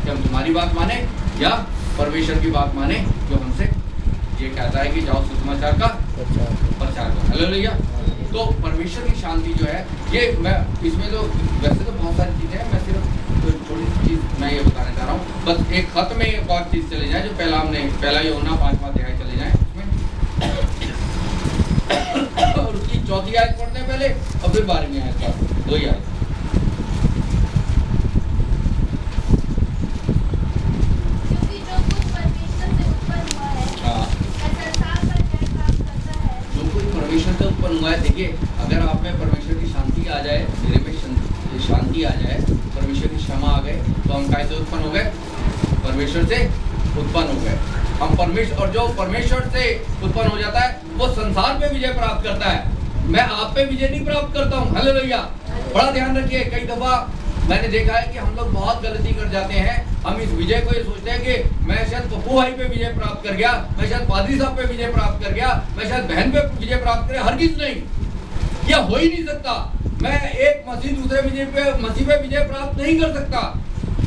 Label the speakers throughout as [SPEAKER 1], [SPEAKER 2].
[SPEAKER 1] कि हम तुम्हारी बात माने या परमेश्वर की बात माने जो हमसे ये कहता है कि जाओ सुसमाचार का प्रचार करो। हालेलुया। तो परमेश्वर की शांति जो है, ये मैं इसमें तो वैसे तो बहुत सारी चीज़ें हैं, मैं सिर्फ थोड़ी सी चीज़ मैं ये बताना चाह रहा हूँ। बस एक खत में एक और चीज़ चले जाए, जो पहला यूहन्ना 5वां अध्याय चले जाए उसमें और उसकी 4वीं आयत पढ़ते हैं पहले और फिर 12वीं आयत का 2 ही आयत। हुआ है। देखिए, अगर आप में परमेश्वर की शांति आ जाए, मेरे में शांति आ जाए, परमेश्वर की क्षमा आ गए, तो हम कैसे उत्पन्न हो गए? परमेश्वर से उत्पन्न हो गए हम। परमेश्वर, और जो परमेश्वर से उत्पन्न हो जाता है वो संसार पे विजय प्राप्त करता है। मैं आप पे विजय नहीं प्राप्त करता हूँ। हालेलुया। बड़ा ध्यान रखिए, कई दफा मैंने देखा है कि हम लोग बहुत गलती कर जाते हैं। हम इस विजय को ये सोचते हैं कि मैं शायद पप्पू भाई पे विजय प्राप्त कर गया, मैं शायद पादरी साहब पे विजय प्राप्त कर गया, मैं शायद बहन पे विजय प्राप्त कर गया। हरगिज़ नहीं, यह हो ही नहीं सकता। मैं एक मसीह दूसरे मसीह पे विजय प्राप्त नहीं कर सकता।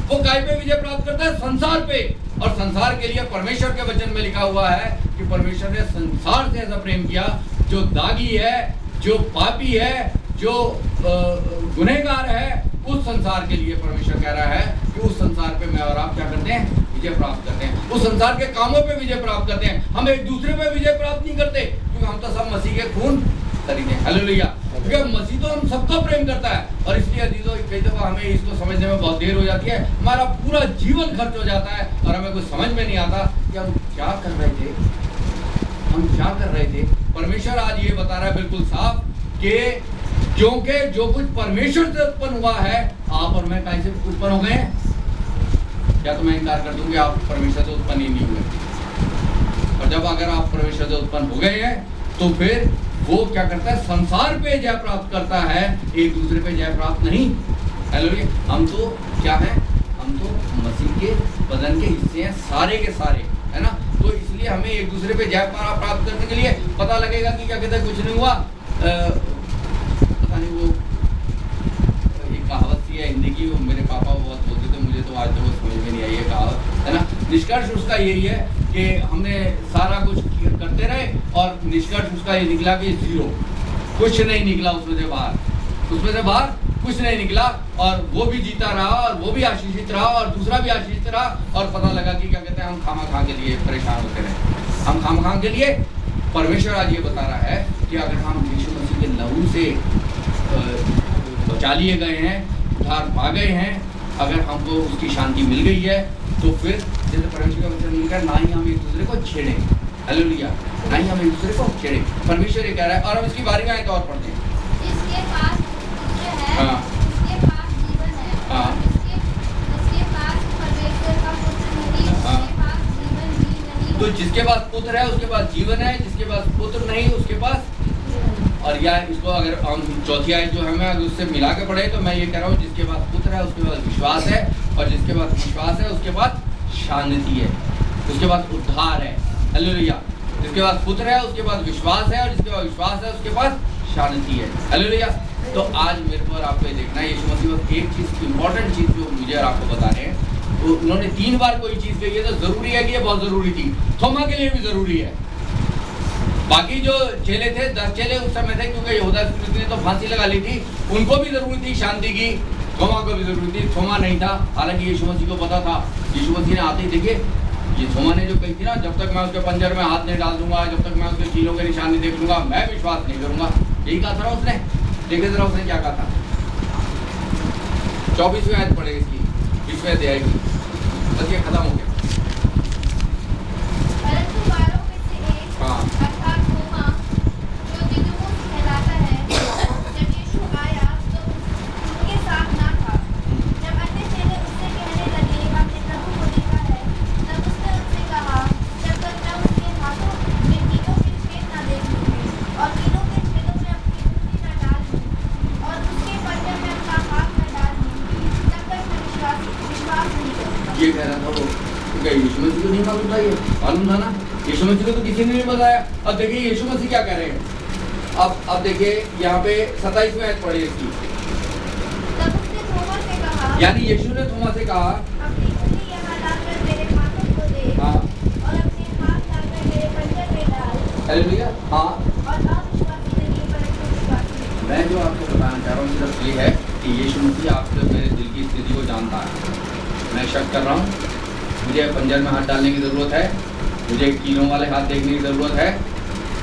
[SPEAKER 1] वो काय पे विजय प्राप्त करता है? संसार पे। और संसार के लिए परमेश्वर के वचन में लिखा हुआ है कि परमेश्वर ने संसार से ऐसा प्रेम किया, जो दागी है, जो पापी है, जो गुनहगार है, उस संसार के लिए परमेश्वर कह रहा है कि उस संसार पे मैं और आप क्या करते हैं? विजय प्राप्त करते हैं। उस संसार के कामों पे विजय प्राप्त करते हैं। हम एक दूसरे पे विजय प्राप्त नहीं करते, क्योंकि हम तो सब मसीह के खून खरीदे। हालेलुया। क्योंकि मसीह तो हम सबका प्रेम करता है। और इसलिए अजीजों, कई दफा हमें इसको समझने में बहुत देर हो जाती है, हमारा पूरा जीवन खर्च हो जाता है और हमें कुछ समझ में नहीं आता कि हम क्या कर रहे थे, हम क्या कर रहे थे। परमेश्वर आज ये बता रहा है बिल्कुल साफ कि क्योंकि जो कुछ परमेश्वर से उत्पन्न हुआ है, आप और मैं कैसे उत्पन्न हो गए हैं? क्या तो मैं इनकार कर दूं कि आप परमेश्वर से उत्पन्न ही नहीं हुए। और जब अगर आप परमेश्वर से उत्पन्न हो गए हैं, तो फिर वो क्या करता है? संसार पे जय प्राप्त करता है, एक दूसरे पे जय प्राप्त नहीं। हालेलुया। हम तो क्या है? हम तो मसीह के बदन के हिस्से हैं, सारे के सारे, है ना। तो इसलिए हमें एक दूसरे पे जय प्राप्त करने के लिए पता लगेगा कि क्या कहते हैं, कुछ नहीं हुआ, वो एक कहावत सी है हिंदी की, वो मेरे पापा बहुत बोलते थे, मुझे तो आज तक वो समझ में नहीं आई है कहावत, है ना। निष्कर्ष उसका यही है कि हमने सारा कुछ करते रहे और निष्कर्ष उसका ये निकला कि 0, कुछ नहीं निकला उसमें से बाहर कुछ नहीं निकला। और वो भी जीता रहा और वो भी आशीषित रहा और दूसरा भी आशीषित रहा। और पता लगा कि क्या कहते हैं, हम खामा के लिए परेशान होते रहे। हम खामा के लिए, परमेश्वर आज ये बता रहा है कि अगर हम यीशु मसीह के लहू से बचा लिए गए हैं, उद्धार पा गए हैं, अगर हमको उसकी शांति मिल गई है, तो फिर जैसे परमेश्वर का वचन मिलकर ना ही हम एक दूसरे को छेड़ें। हालेलुया। ना ही हम एक दूसरे को छेड़ें। परमेश्वर ये कह रहा है। और हम इसकी बारी में आए तो और पढ़ते हैं।
[SPEAKER 2] जिसके पास पुत्र है,
[SPEAKER 1] हाँ,
[SPEAKER 2] जिसके पास जीवन है,
[SPEAKER 1] हाँ,
[SPEAKER 2] जिसके पास परमेश्वर का पुत्र नहीं,
[SPEAKER 1] हाँ।
[SPEAKER 2] उसके पास जीवन भी नहीं।
[SPEAKER 1] तो जिसके पास पुत्र है उसके पास जीवन है, जिसके पास पुत्र नहीं उसके पास। और या इसको अगर हम 4वीं आयत जो हमें अगर उससे मिला के पढ़े, तो मैं ये कह रहा हूँ, जिसके पास पुत्र है उसके पास विश्वास है, और जिसके पास विश्वास है उसके पास शांति है, उसके पास उद्धार है। हालेलुया। जिसके पास पुत्र है उसके पास विश्वास है, और जिसके पास विश्वास है उसके पास शांति है। हालेलुया। तो आज मेरे को और आपको ये देखना है, यीशु मसीह बस एक चीज़, इंपॉर्टेंट चीज़ जो मुझे और आपको बता रहे हैं, तो उन्होंने 3 बार कोई चीज़ कही है, तो ज़रूरी है कि ये बहुत ज़रूरी थी। थोमा के लिए भी ज़रूरी है। बाकी जो चेले थे, 10 चेले उस समय थे, क्योंकि यहूदा ने तो फांसी लगा ली थी, उनको भी ज़रूरी थी शांति की। थोमा को भी ज़रूरी थी, थोमा नहीं था। हालांकि यीशु मसीह को पता था। यीशु मसीह ने आते ही, देखिए, ये थोमा ने जो कही थी ना, जब तक मैं उसके पंजर में हाथ नहीं डाल दूंगा, जब तक मैं उसके कीलों के निशान नहीं देख लूंगा, मैं विश्वास नहीं करूंगा। यही कहा था ना उसने। देखिए जरा उसने क्या कहा था। 24वीं आयत पढ़ेगी इसकी, 20वें अध्याय की। बस ये खत्म हो गया।
[SPEAKER 2] परंतु 12 में से एक,
[SPEAKER 1] हाँ।
[SPEAKER 2] अर्थात थोमा, जो दिदुमुस कहलाता है, जब यीशु आया तो उनके साथ ना था। जब अन्य चेले उससे कहने लगे, हमने प्रभु को देखा है, तब उसने उनसे कहा, जब तक मैं उसके हाथों में कीलों के छेद ना देख लूं और कीलों के छेदों में अपनी उंगली न डाल लूं और उसके पंजे में अपना हाथ न डाल लूं, तब तक मैं विश्वास नहीं करूंगा।
[SPEAKER 1] ये कह रहा था वो, क्या यीशु मसीह को नहीं मालूम था? ये मालूम था ना। यीशु मसीह को तो किसी ने नहीं बताया। अब देखिए यीशु मसीह क्या कह रहे हैं। अब देखिए यहाँ पे 27वें आयत पढ़िए इसकी।
[SPEAKER 2] तब उसने थोमा से कहा,
[SPEAKER 1] यानी यीशु ने थोमा से कहा,
[SPEAKER 2] अपनी उंगली या
[SPEAKER 1] हाँ
[SPEAKER 2] और अपने हाथ लाकर मेरे पंजर में डाल
[SPEAKER 1] हालेलुया। हाँ
[SPEAKER 2] और अविश्वासी नहीं परंतु विश्वासी।
[SPEAKER 1] मैं जो आपको बताना चाह रहा हूँ सिर्फ ये है कि यीशु मसीह आपके मेरे दिल की स्थिति को जानता है। मैं शक कर रहा हूँ, मुझे पंजर में हाथ डालने की ज़रूरत है, मुझे कीलों वाले हाथ देखने की ज़रूरत है,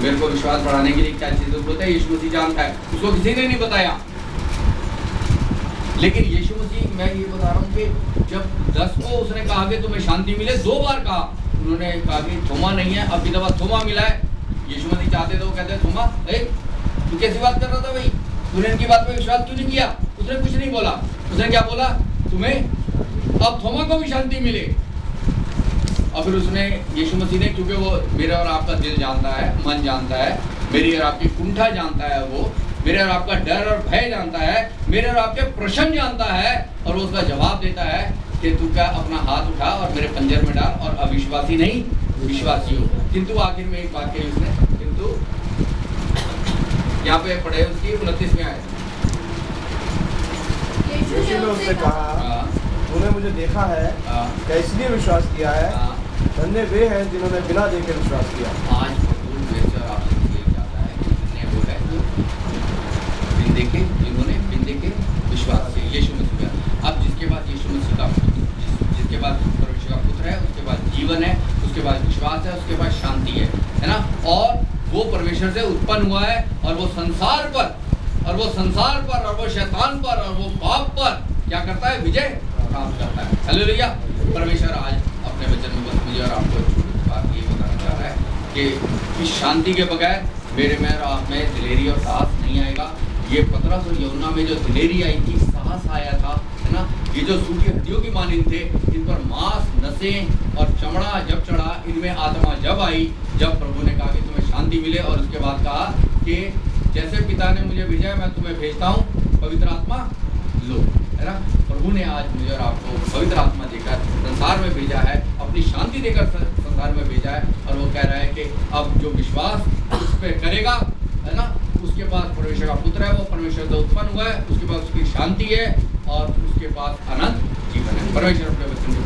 [SPEAKER 1] मेरे को विश्वास बढ़ाने के लिए क्या चीज़ ज़रूरत है, यीशु मसीह जानता है। उसको किसी ने नहीं बताया। लेकिन यीशु मसीह, मैं ये बता रहा हूँ कि जब 10 को उसने कहा कि तुम्हें शांति मिले, 2 बार कहा, उन्होंने कहा कि थोमा नहीं है, अब की दफा थोमा मिला है। यीशु मसीह चाहते थे, वो कहते थोमा तू कैसी बात कर रहा था भाई, तूने इनकी बात पे विश्वास क्यों नहीं किया? उसने कुछ नहीं बोला। उसने क्या बोला? तुम्हें अब थोमा को भी शांति मिले। और फिर उसने, यीशु मसीह ने, क्योंकि वो मेरा और आपका दिल जानता है, मन जानता है, मेरी और आपकी कुंठा जानता है, वो मेरे और आपका डर और भय जानता है, मेरे और आपके प्रश्न जानता है, और वो उसका जवाब देता है कि तू क्या अपना हाथ उठा और मेरे पंजर में डाल और अविश्वासी नहीं विश्वासी हो। किंतु आखिर में एक बात कही उसने, किंतु यहाँ पे पढ़े उसकी 29वें आयत।
[SPEAKER 3] यीशु ने उससे कहा,
[SPEAKER 1] हाँ
[SPEAKER 3] तूने मुझे देखा है,
[SPEAKER 1] हाँ
[SPEAKER 3] क्या इसलिए विश्वास किया है?
[SPEAKER 1] हाँ।
[SPEAKER 3] धन्य वे हैं जिन्होंने बिना देखे विश्वास किया।
[SPEAKER 1] आज प्रभु मेरे से और आपसे ये चाहता है कि जिन्हें वो है बिन देखे, जिन्होंने बिन देखे विश्वास किया यीशु मसीह का। अब जिसके बाद यीशु मसीह का जिसके बाद परमेश्वर का पुत्र है, उसके बाद जीवन है, उसके बाद विश्वास है, उसके बाद शांति है ना। और वो परमेश्वर से उत्पन्न हुआ है, और वो संसार पर और वो शैतान पर और वो पाप पर क्या करता है? विजय प्राप्त करता है। हालेलुया। परमेश्वर आज अपने वचन में बस मुझे और आपको छोटी बात ये बताना चाह रहा है कि इस शांति के बगैर मेरे में और आप में दिलेरी और साहस नहीं आएगा। ये पतरस और यूहन्ना में जो दिलेरी आई थी, साहस आया था, है ना, ये जो सूखी हड्डियों की मानिंद थे, इन पर मांस, नसें और चमड़ा जब चढ़ा, इनमें आत्मा जब आई, जब प्रभु ने कहा कि तुम्हें शांति मिले, और उसके बाद कहा कि जैसे पिता ने मुझे भेजा है मैं तुम्हें भेजता हूँ, पवित्र आत्मा लो, है ना। प्रभु ने आज मुझे और आपको पवित्र आत्मा देकर संसार में भेजा है, अपनी शांति देकर संसार में भेजा है, और वो कह रहा है कि अब जो विश्वास उस पर करेगा, है ना, उसके पास परमेश्वर का पुत्र है, वो परमेश्वर से उत्पन्न हुआ है, उसके पास उसकी शांति है, और उसके पास अनंत जीवन है। परमेश्वर अपने वचन के